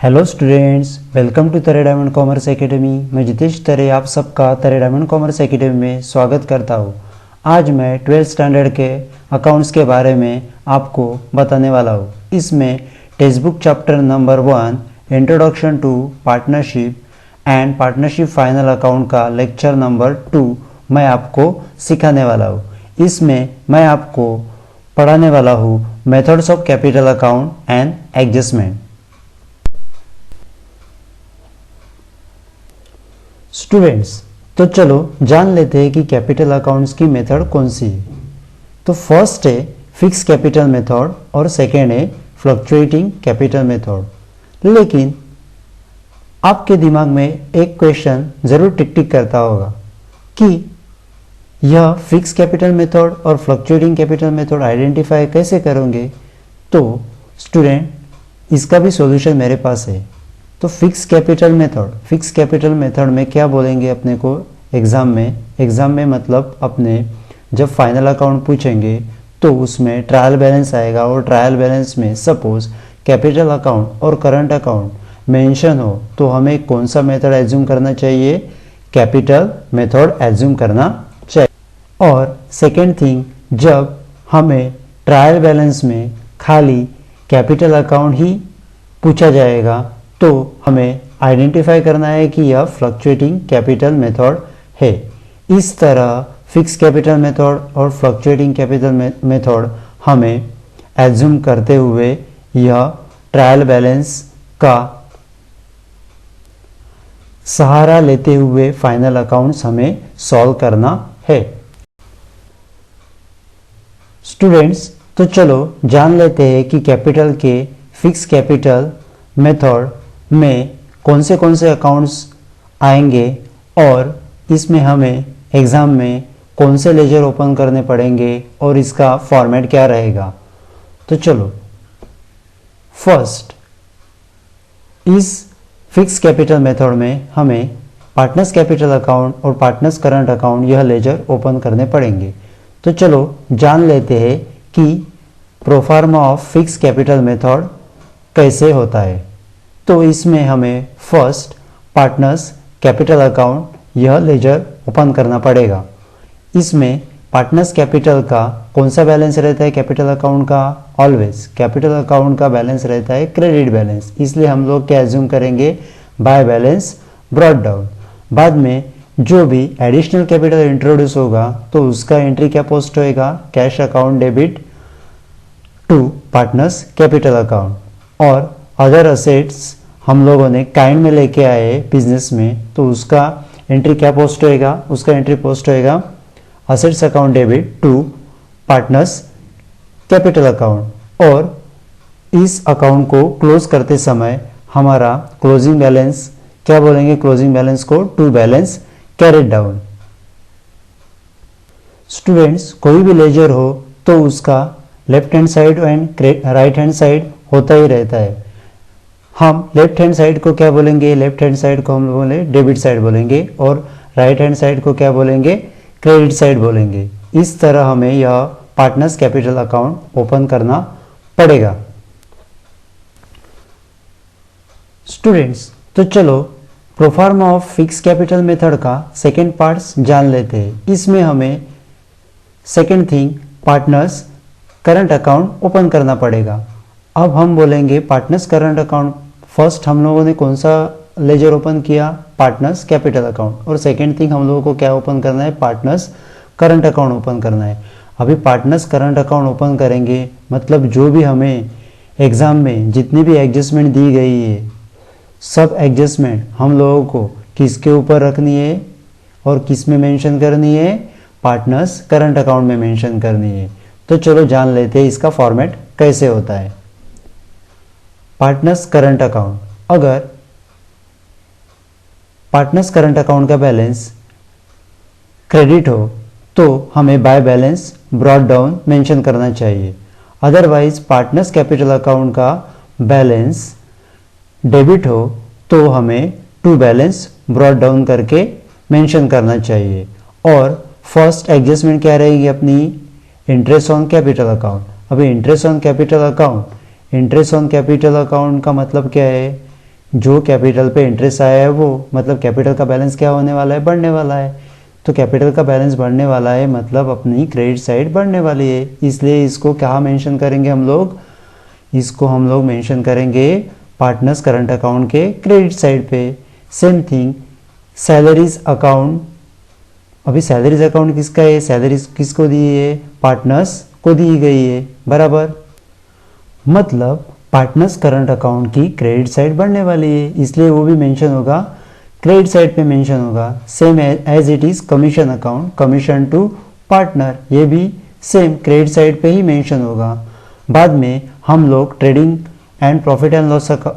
Hello students, welcome to तरे diamond commerce academy. मैं जितेश तरे आप सबका तरे डायमंड कॉमर्स एकेडमी में स्वागत करता हूँ। आज मैं 12th स्टैंडर्ड के अकाउंट्स के बारे में आपको बताने वाला हूँ। इसमें text book chapter number 1 introduction to partnership and partnership final account का लेक्चर नंबर 2 मैं आपको सिखाने वाला हूँ। इसमें मैं आपको पढ़ाने वाला हूँ methods of capital account and adjustment. Students, तो चलो जान लेते हैं कि कैपिटल अकाउंट्स की मेथड कौन सी है। तो फर्स्ट है फिक्स कैपिटल मेथड और सेकेंड है फ्लक्चुएटिंग कैपिटल मेथड। लेकिन आपके दिमाग में एक क्वेश्चन जरूर टिक टिक करता होगा कि यह फिक्स कैपिटल मेथड और फ्लक्चुएटिंग कैपिटल मेथड आइडेंटिफाई कैसे करोगे। तो स्टूडेंट, इसका भी सॉल्यूशन मेरे पास है। तो फिक्स कैपिटल मेथड में क्या बोलेंगे अपने को एग्ज़ाम में मतलब अपने जब फाइनल अकाउंट पूछेंगे तो उसमें ट्रायल बैलेंस आएगा और ट्रायल बैलेंस में सपोज कैपिटल अकाउंट और करंट अकाउंट मेंशन हो तो हमें कौन सा मेथड एज्यूम करना चाहिए? कैपिटल मेथड एज्यूम करना चाहिए। और सेकेंड थिंग, जब हमें ट्रायल बैलेंस में खाली कैपिटल अकाउंट ही पूछा जाएगा तो हमें आइडेंटिफाई करना है कि यह फ्लक्चुएटिंग कैपिटल मेथड है। इस तरह फिक्स कैपिटल मेथड और फ्लक्चुएटिंग कैपिटल मेथड हमें एज्यूम करते हुए यह ट्रायल बैलेंस का सहारा लेते हुए फाइनल अकाउंट्स हमें सॉल्व करना है। स्टूडेंट्स, तो चलो जान लेते हैं कि कैपिटल के फिक्स कैपिटल मेथड में कौन से अकाउंट्स आएंगे और इसमें हमें एग्ज़ाम में कौन से लेजर ओपन करने पड़ेंगे और इसका फॉर्मेट क्या रहेगा। तो चलो, फर्स्ट इस फिक्स कैपिटल मेथड में हमें पार्टनर्स कैपिटल अकाउंट और पार्टनर्स करंट अकाउंट यह लेजर ओपन करने पड़ेंगे। तो चलो जान लेते हैं कि proforma of fix capital method कैसे होता है। तो इसमें हमें फर्स्ट पार्टनर्स कैपिटल अकाउंट यह लेजर ओपन करना पड़ेगा। इसमें पार्टनर्स कैपिटल का कौन सा बैलेंस रहता है? कैपिटल अकाउंट का ऑलवेज कैपिटल अकाउंट का बैलेंस रहता है क्रेडिट बैलेंस, इसलिए हम लोग क्या एज्यूम करेंगे? Bye balance brought down. बाद में जो भी एडिशनल कैपिटल इंट्रोड्यूस होगा तो उसका एंट्री क्या पोस्ट होएगा? Cash account debit to partners capital account. और अदर असेट्स हम लोगों ने काइंड में लेके आए बिजनेस में तो उसका एंट्री क्या पोस्ट होएगा? उसका एंट्री पोस्ट होएगा assets account debit to partners capital account. और इस अकाउंट को क्लोज करते समय हमारा क्लोजिंग बैलेंस क्या बोलेंगे? क्लोजिंग बैलेंस को to balance carried down. Students, कोई भी लेजर हो तो उसका left hand side and right hand side होता ही रहता है। हम लेफ्ट हैंड साइड को क्या बोलेंगे? लेफ्ट हैंड साइड को हम बोले डेबिट साइड बोलेंगे और राइट हैंड साइड को क्या बोलेंगे? क्रेडिट साइड बोलेंगे। इस तरह हमें यह पार्टनर्स कैपिटल अकाउंट ओपन करना पड़ेगा। स्टूडेंट्स, तो चलो proforma of fix capital method का सेकेंड पार्ट्स जान लेते हैं। इसमें हमें second thing partners current account open करना पड़ेगा। अब हम बोलेंगे पार्टनर्स करंट अकाउंट। फर्स्ट हम लोगों ने कौन सा लेजर ओपन किया? Partners capital account. और सेकेंड थिंग हम लोगों को क्या ओपन करना है? पार्टनर्स करंट अकाउंट ओपन करना है। अभी पार्टनर्स करंट अकाउंट ओपन करेंगे मतलब जो भी हमें एग्ज़ाम में जितनी भी एडजस्टमेंट दी गई है सब एडजस्टमेंट हम लोगों को किसके ऊपर रखनी है और किस में मेंशन करनी है? पार्टनर्स करंट अकाउंट में मेंशन करनी है। तो चलो जान लेते हैं इसका फॉर्मेट कैसे होता है। पार्टनर्स करंट अकाउंट, अगर पार्टनर्स करंट अकाउंट का बैलेंस क्रेडिट हो तो हमें bye balance brought down mention करना चाहिए। अदरवाइज पार्टनर्स कैपिटल अकाउंट का बैलेंस डेबिट हो तो हमें टू बैलेंस ब्रॉट डाउन करके मेंशन करना चाहिए। और फर्स्ट एडजस्टमेंट क्या रहेगी अपनी? Interest on capital account. अभी इंटरेस्ट ऑन कैपिटल अकाउंट का मतलब क्या है जो कैपिटल पे इंटरेस्ट आया है वो, मतलब कैपिटल का बैलेंस क्या होने वाला है, बढ़ने वाला है। तो कैपिटल का बैलेंस बढ़ने वाला है मतलब अपनी क्रेडिट साइड बढ़ने वाली है, इसलिए इसको क्या मेंशन करेंगे हम लोग, इसको हम लोग मेंशन करेंगे पार्टनर्स करंट अकाउंट के क्रेडिट साइड पे। सेम थिंग सैलरीज अकाउंट, अभी सैलरीज अकाउंट किसका है, सैलरीज किसको दी है, पार्टनर्स को दी गई है, बराबर। मतलब पार्टनर्स करंट अकाउंट की क्रेडिट साइड बढ़ने वाली है, इसलिए वो भी मेंशन होगा, क्रेडिट साइड पे मेंशन होगा। Same as it is commission account, commission to partner, ये भी सेम क्रेडिट साइड पे ही मेंशन होगा। बाद में हम लोग trading and profit and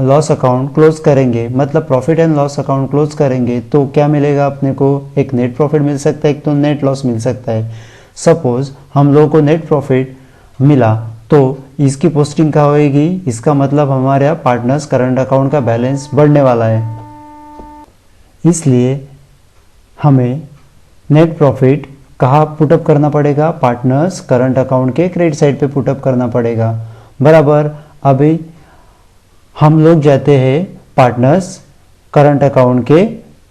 loss account close करेंगे, मतलब profit and loss account close करेंगे तो क्या मिलेगा अपने को, एक नेट प्रॉफिट मिल सकता है, एक तो नेट लॉस मिल सकता है। सपोज हम लोगों को नेट प्रॉफिट मिला तो इसकी पोस्टिंग क्या होएगी, इसका मतलब हमारे पार्टनर्स करंट अकाउंट का बैलेंस बढ़ने वाला है, इसलिए हमें नेट प्रॉफिट कहाँ पुटअप करना पड़ेगा, पार्टनर्स करंट अकाउंट के क्रेडिट साइड पे पुटअप करना पड़ेगा, बराबर। अभी हम लोग जाते हैं पार्टनर्स करंट अकाउंट के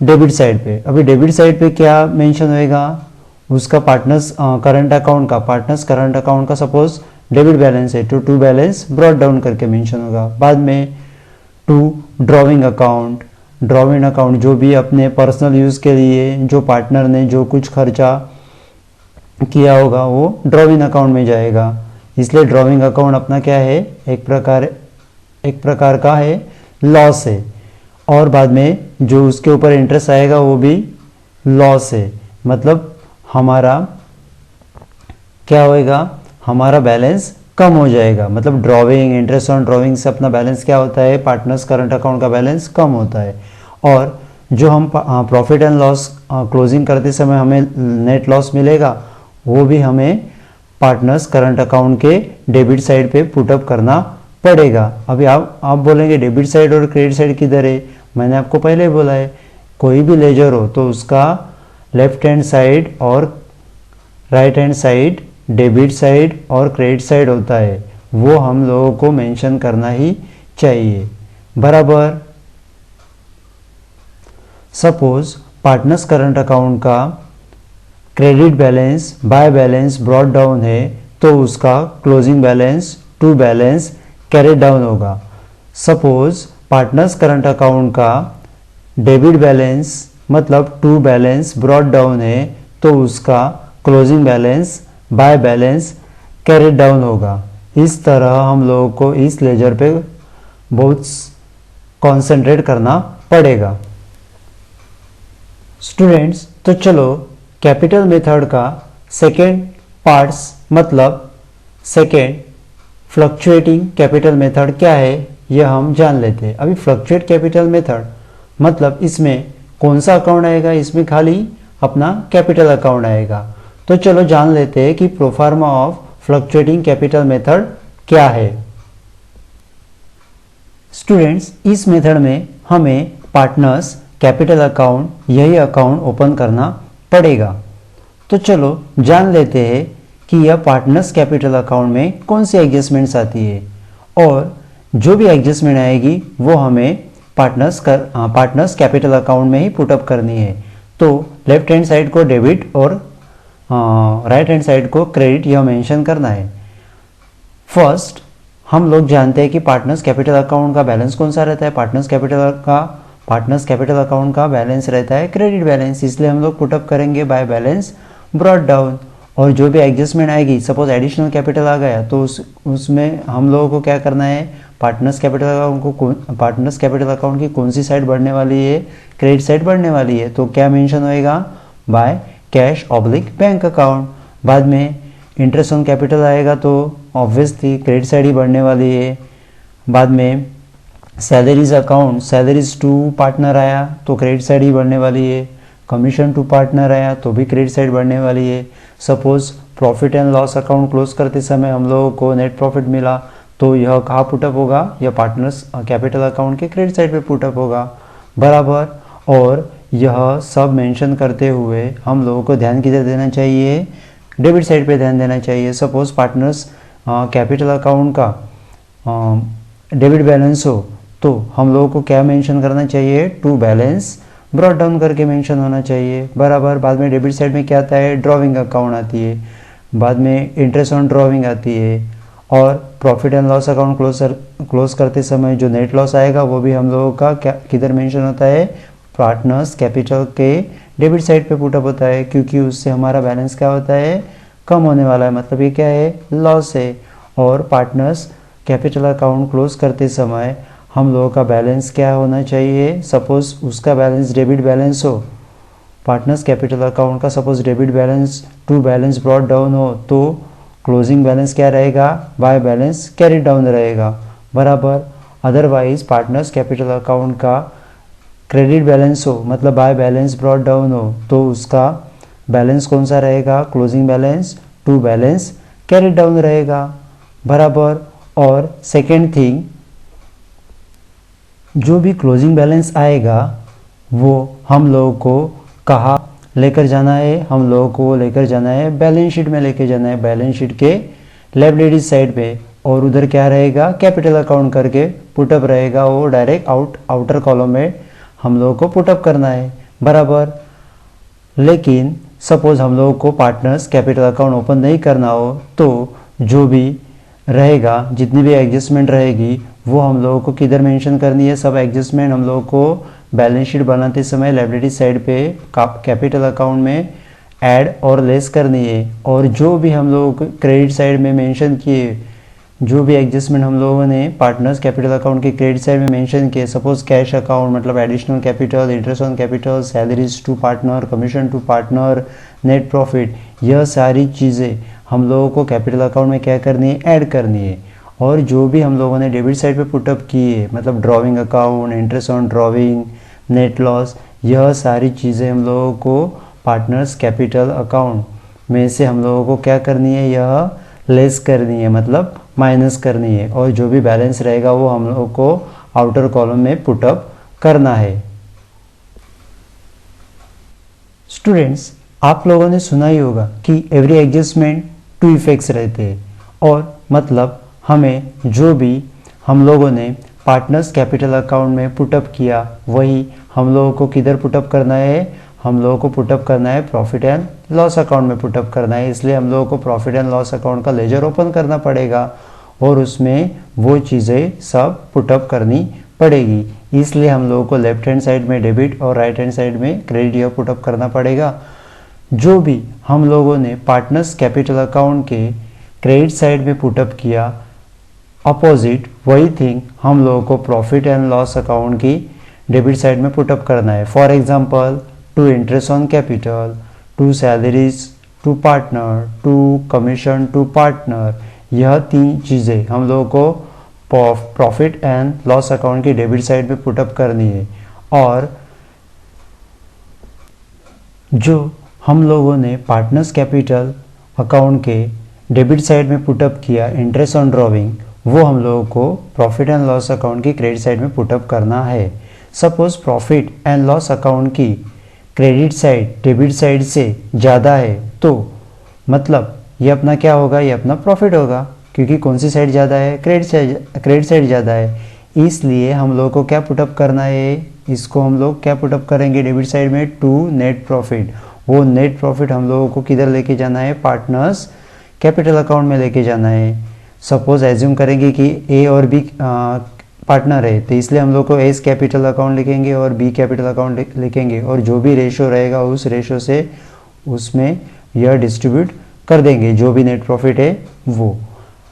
डेबिट साइड पे। अभी डेबिट साइड पे क्या मेंशन होएगा, उसका पार्टनर्स करंट अकाउंट का सपोज डेबिट बैलेंस है तो टू बैलेंस ब्रॉट डाउन करके मेंशन होगा। बाद में टू ड्रॉविंग अकाउंट जो भी अपने पर्सनल यूज़ के लिए जो पार्टनर ने जो कुछ खर्चा किया होगा वो ड्रॉविंग अकाउंट में जाएगा, इसलिए ड्रॉविंग अकाउंट अपना क्या है, एक प्रकार का है लॉस है। और बाद में जो उसके ऊपर इंटरेस्ट आएगा वो भी लॉस है, मतलब हमारा क्या होएगा, हमारा बैलेंस कम हो जाएगा। मतलब ड्रॉविंग, इंटरेस्ट ऑन ड्रॉविंग से अपना बैलेंस क्या होता है, पार्टनर्स करंट अकाउंट का बैलेंस कम होता है। और जो हम प्रॉफिट एंड लॉस क्लोजिंग करते समय हमें नेट लॉस मिलेगा, वो भी हमें पार्टनर्स करंट अकाउंट के डेबिट साइड पे पुटअप करना पड़ेगा। अभी आप बोलेंगे डेबिट साइड और क्रेडिट साइड किधर है, मैंने आपको पहले बोला है, कोई भी लेजर हो तो उसका लेफ्ट हैंड साइड और right hand side debit side और क्रेडिट साइड होता है, वो हम लोगों को मेंशन करना ही चाहिए, बराबर। सपोज पार्टनर्स करंट अकाउंट का credit balance by balance brought down है तो उसका closing balance to balance carried down होगा। सपोज पार्टनर्स करंट अकाउंट का डेबिट बैलेंस मतलब टू बैलेंस ब्रॉट डाउन है तो उसका closing balance by balance carried down होगा। इस तरह हम लोगों को इस लेजर पे बहुत कंसंट्रेट करना पड़ेगा। स्टूडेंट्स, तो चलो कैपिटल मेथड का सेकेंड पार्ट्स मतलब सेकेंड फ्लक्चुएटिंग कैपिटल मेथड क्या है यह हम जान लेते हैं। अभी फ्लक्चुएट कैपिटल मेथड मतलब इसमें कौन सा अकाउंट आएगा, इसमें खाली अपना कैपिटल अकाउंट आएगा। तो चलो जान लेते हैं कि proforma of fluctuating capital method क्या है। स्टूडेंट्स, इस मेथड में हमें पार्टनर्स कैपिटल अकाउंट यही अकाउंट ओपन करना पड़ेगा। तो चलो जान लेते हैं कि यह पार्टनर्स कैपिटल अकाउंट में कौन सी एडजस्टमेंट्स आती है, और जो भी एडजस्टमेंट आएगी वो हमें पार्टनर्स कैपिटल अकाउंट में ही पुटअप करनी है। तो लेफ्ट हैंड साइड को डेबिट और राइट हैंड साइड को क्रेडिट यह मेंशन करना है। फर्स्ट हम लोग जानते हैं कि पार्टनर्स कैपिटल अकाउंट का बैलेंस कौन सा रहता है, पार्टनर्स कैपिटल अकाउंट का बैलेंस रहता है क्रेडिट बैलेंस, इसलिए हम लोग पुटअप करेंगे बाय बैलेंस ब्रॉट डाउन। और जो भी एडजस्टमेंट आएगी, सपोज एडिशनल कैपिटल आ गया तो उसमें हम लोगों को क्या करना है, पार्टनर्स कैपिटल अकाउंट की कौन सी साइड बढ़ने वाली है, क्रेडिट साइड बढ़ने वाली है, तो क्या मेंशन होएगा, by cash oblique bank account. बाद में इंटरेस्ट ऑन कैपिटल आएगा तो ऑब्वियसली क्रेडिट साइड ही बढ़ने वाली है। बाद में salaries account, salaries to partner आया तो क्रेडिट साइड ही बढ़ने वाली है। कमीशन टू पार्टनर आया तो भी क्रेडिट साइड बढ़ने वाली है। Suppose profit and loss account close करते समय हम लोगों को नेट प्रॉफिट मिला तो यह कहाँ पुटअप होगा, यह पार्टनर्स कैपिटल अकाउंट के क्रेडिट साइड पे पुटअप होगा, बराबर। और यह सब मेंशन करते हुए हम लोगों को ध्यान किधर देना चाहिए, डेबिट साइड पे ध्यान देना चाहिए। सपोज पार्टनर्स कैपिटल अकाउंट का डेबिट बैलेंस हो तो हम लोगों को क्या मेंशन करना चाहिए, टू बैलेंस ब्रॉट डाउन करके मेंशन होना चाहिए बराबर। बाद में डेबिट साइड में क्या आता है, ड्रॉविंग अकाउंट आती है, बाद में इंटरेस्ट ऑन ड्रॉविंग आती है, और profit and loss account close करते समय जो नेट लॉस आएगा वो भी हम लोगों का क्या किधर मेंशन होता है, पार्टनर्स कैपिटल के डेबिट साइड पे पुटअप होता है, क्योंकि उससे हमारा बैलेंस क्या होता है, कम होने वाला है, मतलब ये क्या है, लॉस है। और पार्टनर्स कैपिटल अकाउंट क्लोज करते समय हम लोगों का बैलेंस क्या होना चाहिए, सपोज उसका बैलेंस डेबिट बैलेंस हो, पार्टनर्स कैपिटल अकाउंट का suppose debit balance to balance brought down हो, तो क्लोजिंग बैलेंस क्या रहेगा, बाय बैलेंस कैरी डाउन रहेगा बराबर। अदरवाइज पार्टनर्स कैपिटल अकाउंट का क्रेडिट बैलेंस हो, मतलब बाय बैलेंस ब्रॉट डाउन हो, तो उसका बैलेंस कौन सा रहेगा, closing balance to balance carry down रहेगा बराबर। और सेकेंड थिंग, जो भी क्लोजिंग बैलेंस आएगा वो हम लोगों को कहाँ लेकर जाना है, हम लोगों को लेकर जाना है बैलेंस शीट में लेकर जाना है, बैलेंस शीट के लायबिलिटीज साइड पे, और उधर क्या रहेगा, कैपिटल अकाउंट करके पुटअप रहेगा, वो डायरेक्ट आउटर कॉलम में हम लोगों को पुटअप करना है बराबर। लेकिन सपोज हम लोगों को पार्टनर्स कैपिटल अकाउंट ओपन नहीं करना हो, तो जो भी रहेगा, जितनी भी एडजस्टमेंट रहेगी वो हम लोगों को किधर मेंशन करनी है, सब एडजस्टमेंट हम लोगों को बैलेंस शीट बनाते समय लायबिलिटी साइड पे कैपिटल अकाउंट में ऐड और लेस करनी है। और जो भी हम लोगों को क्रेडिट साइड में मेंशन किए, जो भी एडजस्टमेंट हम लोगों ने पार्टनर्स कैपिटल अकाउंट के क्रेडिट साइड में मेंशन किए, सपोज कैश अकाउंट मतलब additional capital, interest on capital, salaries to partner, commission to partner, net profit, यह सारी चीज़ें हम लोगों को कैपिटल अकाउंट में क्या करनी है, ऐड करनी है। और जो भी हम लोगों ने डेबिट साइड पे पुटअप किए, मतलब drawing account, interest on drawing, net loss, यह सारी चीज़ें हम लोगों को पार्टनर्स कैपिटल अकाउंट में से हम लोगों को क्या करनी है, यह लेस करनी है, मतलब माइनस करनी है, और जो भी बैलेंस रहेगा वो हम लोगों को आउटर कॉलम में पुटअप करना है। स्टूडेंट्स, आप लोगों ने सुना ही होगा कि एवरी एडजस्टमेंट टू इफेक्ट्स रहते हैं, और मतलब हमें जो भी हम लोगों ने पार्टनर्स कैपिटल अकाउंट में पुटअप किया वही हम लोगों को किधर पुटअप करना है, हम लोगों को पुटअप करना है प्रॉफिट एंड लॉस अकाउंट में पुटअप करना है। इसलिए हम लोगों को प्रॉफिट एंड लॉस अकाउंट का लेजर ओपन करना पड़ेगा और उसमें वो चीज़ें सब पुटअप करनी पड़ेगी। इसलिए हम लोगों को लेफ्ट हैंड साइड में डेबिट और राइट हैंड साइड में क्रेडिट यह पुटअप करना पड़ेगा। जो भी हम लोगों ने पार्टनर्स कैपिटल अकाउंट के क्रेडिट साइड में पुटअप किया, अपोजिट वही थिंग हम लोगों को प्रॉफिट एंड लॉस अकाउंट की डेबिट साइड में पुटअप करना है। For example, to interest on capital, to salaries to partner, to commission to partner, यह तीन चीज़ें हम लोगों को प्रॉफिट एंड लॉस अकाउंट की डेबिट साइड में पुटअप करनी है। और जो हम लोगों ने पार्टनर्स कैपिटल अकाउंट के डेबिट साइड में पुटअप किया इंटरेस्ट ऑन ड्रॉविंग, वो हम लोगों को प्रॉफिट एंड लॉस अकाउंट की क्रेडिट साइड में पुटअप करना है। Suppose profit and loss account की क्रेडिट साइड डेबिट साइड से ज़्यादा है, तो मतलब ये अपना क्या होगा, ये अपना प्रॉफिट होगा, क्योंकि कौन सी साइड ज़्यादा है, क्रेडिट साइड ज़्यादा है। इसलिए हम लोग को क्या पुटअप करना है, इसको हम लोग क्या पुटअप करेंगे डेबिट साइड में, टू नेट प्रॉफिट। वो नेट प्रॉफिट हम लोगों को किधर लेके जाना है, पार्टनर्स कैपिटल अकाउंट में लेके जाना है। सपोज एज्यूम करेंगे कि ए और बी पार्टनर है, तो इसलिए हम लोग को एस कैपिटल अकाउंट लिखेंगे और बी कैपिटल अकाउंट लिखेंगे, और जो भी रेशो रहेगा उस रेशो से उसमें यह डिस्ट्रीब्यूट कर देंगे जो भी नेट प्रॉफिट है वो।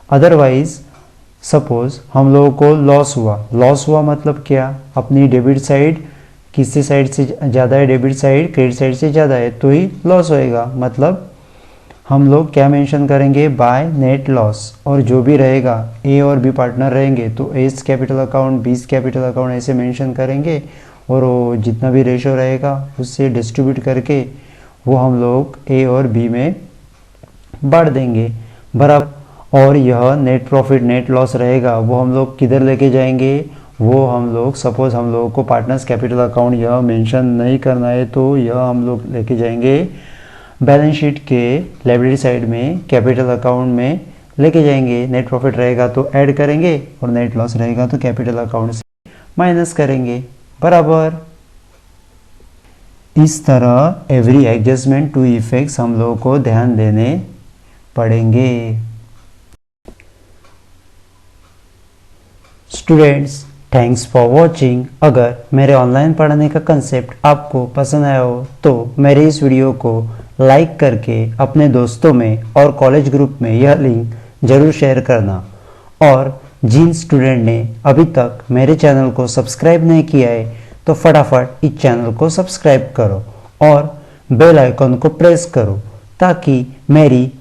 अदरवाइज सपोज हम लोगों को लॉस हुआ मतलब क्या, अपनी डेबिट साइड किससे साइड से ज़्यादा है, डेबिट साइड क्रेडिट साइड से ज़्यादा है, तो ही लॉस होएगा। मतलब हम लोग क्या मेंशन करेंगे, बाय नेट लॉस, और जो भी रहेगा ए और बी पार्टनर रहेंगे तो A's capital account, B capital account ऐसे मेंशन करेंगे, और वो जितना भी रेशो रहेगा उससे डिस्ट्रीब्यूट करके वो हम लोग ए और बी में बांट देंगे बराबर। और यह नेट प्रॉफिट नेट लॉस रहेगा वो हम लोग किधर लेके जाएंगे, वो हम लोग सपोज हम लोगों को पार्टनर्स कैपिटल अकाउंट यह मेंशन नहीं करना है, तो यह हम लोग लेके जाएंगे बैलेंस शीट के लायबिलिटी साइड में कैपिटल अकाउंट में लेके जाएंगे। नेट प्रॉफिट रहेगा तो ऐड करेंगे और नेट लॉस रहेगा तो कैपिटल अकाउंट से माइनस करेंगे, बराबर। इस तरह एवरी एडजस्टमेंट टू इफेक्ट्स हम लोगों को ध्यान देने पड़ेंगे। Students, thanks for watching. अगर मेरे ऑनलाइन पढ़ाने का कंसेप्ट आपको पसंद आया हो तो मेरे इस वीडियो को लाइक करके अपने दोस्तों में और कॉलेज ग्रुप में यह लिंक ज़रूर शेयर करना। और जिन स्टूडेंट ने अभी तक मेरे चैनल को सब्सक्राइब नहीं किया है तो फटाफट इस चैनल को सब्सक्राइब करो और बेल आइकन को प्रेस करो ताकि मेरी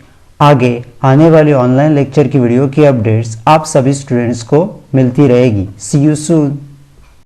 आगे आने वाली ऑनलाइन लेक्चर की वीडियो की अपडेट्स आप सभी स्टूडेंट्स को मिलती रहेगी। सी यू सून।